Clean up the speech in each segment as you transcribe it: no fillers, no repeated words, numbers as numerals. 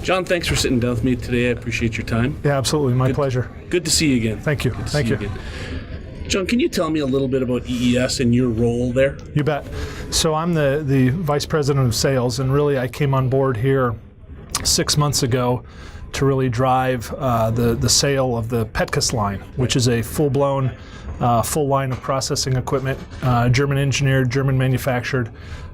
John, thanks for sitting down with me today. I appreciate your time. Yeah, absolutely. My pleasure. Good to see you again. Thank you. Thank you. John, can you tell me a little bit about EES and your role there? You bet. So I'm the Vice President of Sales, and really I came on board here 6 months ago to really drive the sale of the Petkus line, which is a full-blown, full line of processing equipment, German engineered, German manufactured.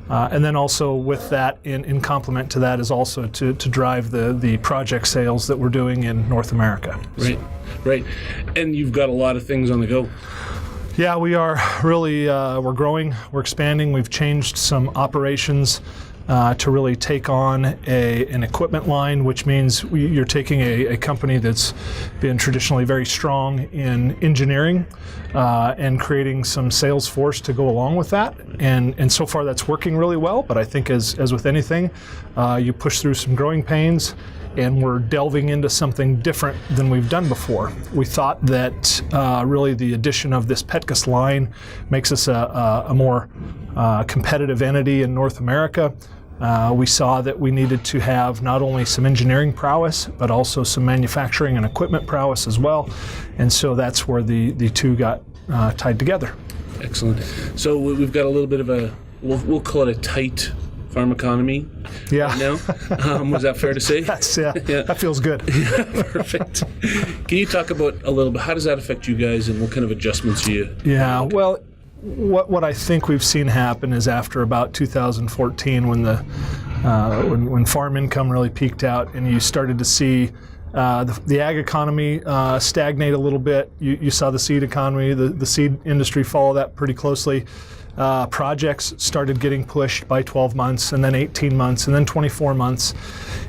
And then also with that, in complement to that, is also to drive the project sales that we're doing in North America. Right. And you've got a lot of things on the go. Yeah, we are really, we're growing, we're expanding. We've changed some operations to really take on an equipment line, which means you're taking a company that's been traditionally very strong in engineering and creating some sales force to go along with that. And so far that's working really well, but I think as with anything, you push through some growing pains, and we're delving into something different than we've done before. We thought that really the addition of this Petkus line makes us a more competitive entity in North America. We saw that we needed to have not only some engineering prowess, but also some manufacturing and equipment prowess as well. And so that's where the two got tied together. Excellent. So we've got a little bit of we'll call it a tight farm economy right now. Was that fair to say? That feels good. Perfect. Can you talk about a little bit, how does that affect you guys and what kind of adjustments you... Yeah, well, what I think we've seen happen is after about 2014 when farm income really peaked out and you started to see the ag economy stagnate a little bit. You saw the seed economy, the seed industry follow that pretty closely. Projects started getting pushed by 12 months and then 18 months and then 24 months.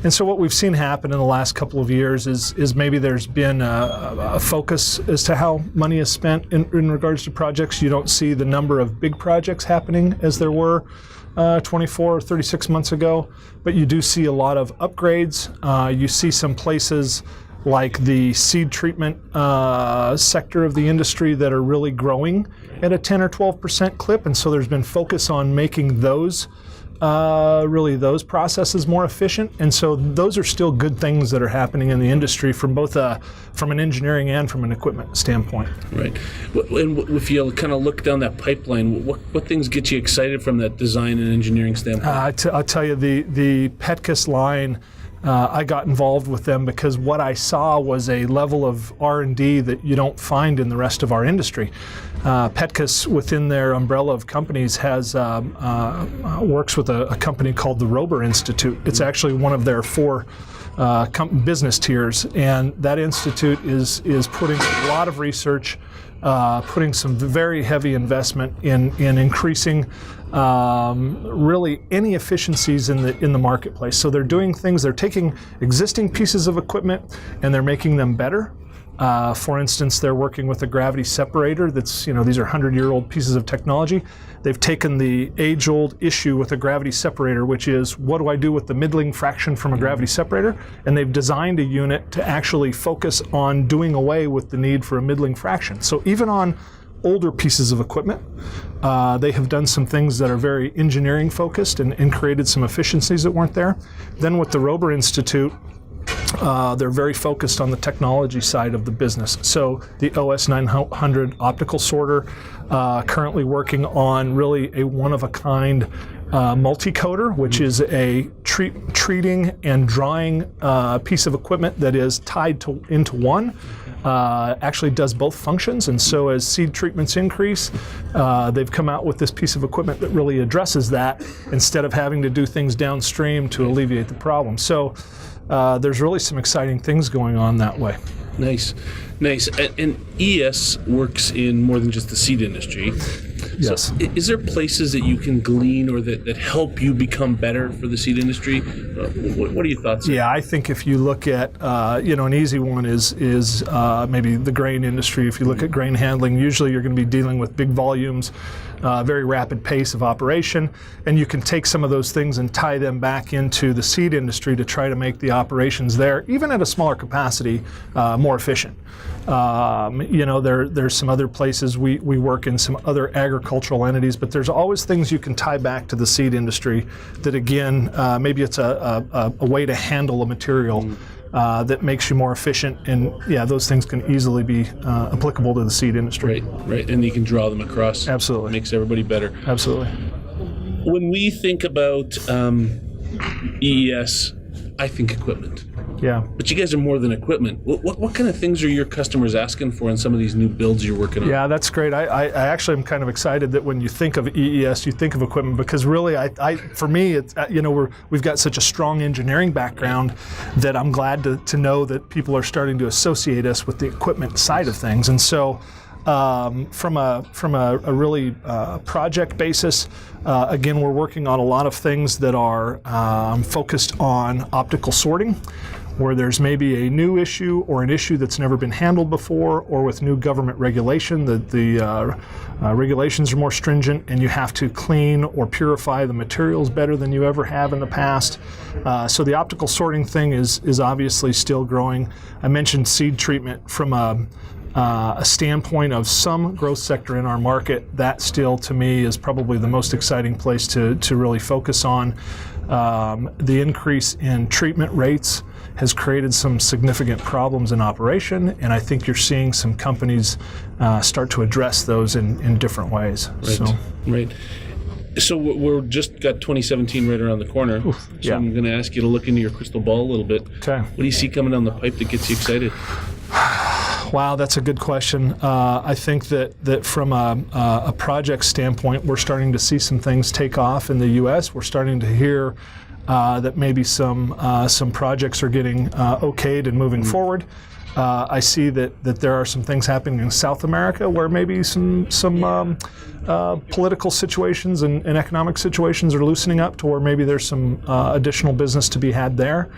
And so what we've seen happen in the last couple of years is maybe there's been a focus as to how money is spent in regards to projects. You don't see the number of big projects happening as there were 24 or 36 months ago, but you do see a lot of upgrades. You see some places like the seed treatment sector of the industry that are really growing at a 10 or 12% clip, and so there's been focus on making those processes more efficient, and so those are still good things that are happening in the industry from both from an engineering and from an equipment standpoint. Right. And if you kind of look down that pipeline, what things get you excited from that design and engineering standpoint? I'll tell you, the Petkus line, I got involved with them because what I saw was a level of R&D that you don't find in the rest of our industry. Petkus, within their umbrella of companies, has works with a company called the Rober Institute. It's actually one of their 4 business tiers, and that institute is putting a lot of research, putting some very heavy investment in increasing really any efficiencies in the marketplace. So they're doing things, they're taking existing pieces of equipment and they're making them better. For instance, they're working with a gravity separator these are 100-year-old pieces of technology. They've taken the age-old issue with a gravity separator, which is, what do I do with the middling fraction from a gravity separator? And they've designed a unit to actually focus on doing away with the need for a middling fraction. So even on older pieces of equipment, they have done some things that are very engineering focused and created some efficiencies that weren't there. Then with the Rober Institute, they're very focused on the technology side of the business. So the OS900 optical sorter, currently working on really a one-of-a-kind multi-coater, which is a treating and drying piece of equipment that is tied into one. Actually does both functions, and so as seed treatments increase, they've come out with this piece of equipment that really addresses that instead of having to do things downstream to alleviate the problem. So there's really some exciting things going on that way. Nice. And ES works in more than just the seed industry. Yes. So is there places that you can glean or that help you become better for the seed industry? What are your thoughts? Yeah, I think if you look at, an easy one is maybe the grain industry. If you look at grain handling, usually you're going to be dealing with big volumes, very rapid pace of operation, and you can take some of those things and tie them back into the seed industry to try to make the operations there, even at a smaller capacity, more efficient. There's some other places we work in some other agricultural entities, but there's always things you can tie back to the seed industry that, again, maybe it's a way to handle a material that makes you more efficient, and those things can easily be applicable to the seed industry. Right, and you can draw them across. Absolutely. Makes everybody better. Absolutely. When we think about EES, I think equipment. Yeah. But you guys are more than equipment. What kind of things are your customers asking for in some of these new builds you're working on? Yeah, that's great. I actually am kind of excited that when you think of EES, you think of equipment, because really, for me, it's we've got such a strong engineering background that I'm glad to know that people are starting to associate us with the equipment side of things. And so, from a really project basis, again, we're working on a lot of things that are focused on optical sorting, where there's maybe a new issue or an issue that's never been handled before, or with new government regulation, the regulations are more stringent and you have to clean or purify the materials better than you ever have in the past. So the optical sorting thing is obviously still growing. I mentioned seed treatment from a standpoint of some growth sector in our market. That still, to me, is probably the most exciting place to really focus on. The increase in treatment rates has created some significant problems in operation, and I think you're seeing some companies start to address those in different ways. Right. So we're just got 2017 right around the corner. So I'm going to ask you to look into your crystal ball a little bit. Okay. What do you see coming down the pipe that gets you excited? Wow, that's a good question. I think that from a project standpoint, we're starting to see some things take off in the U.S. We're starting to hear that maybe some projects are getting okayed and moving forward. I see that there are some things happening in South America where maybe some political situations and economic situations are loosening up to where maybe there's some additional business to be had there.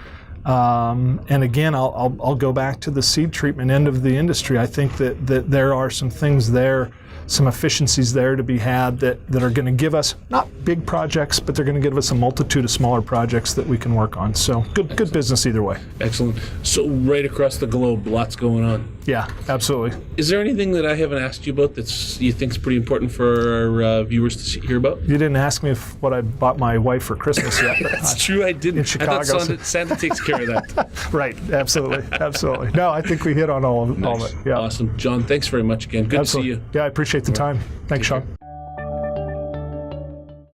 And again, I'll go back to the seed treatment end of the industry. I think that there are some things there, some efficiencies there to be had that are going to give us not big projects, but they're going to give us a multitude of smaller projects that we can work on. So good business either way. Excellent. So right across the globe, lots going on. Yeah, absolutely. Is there anything that I haven't asked you about that you think is pretty important for our viewers to hear about? You didn't ask me what I bought my wife for Christmas yet. That's true, I didn't. In Chicago. I thought Santa takes care of that. Right, absolutely. No, I think we hit on all of it. Yeah. Awesome. John, thanks very much again. Good to see you. Yeah, I appreciate the time. Thanks, Sean.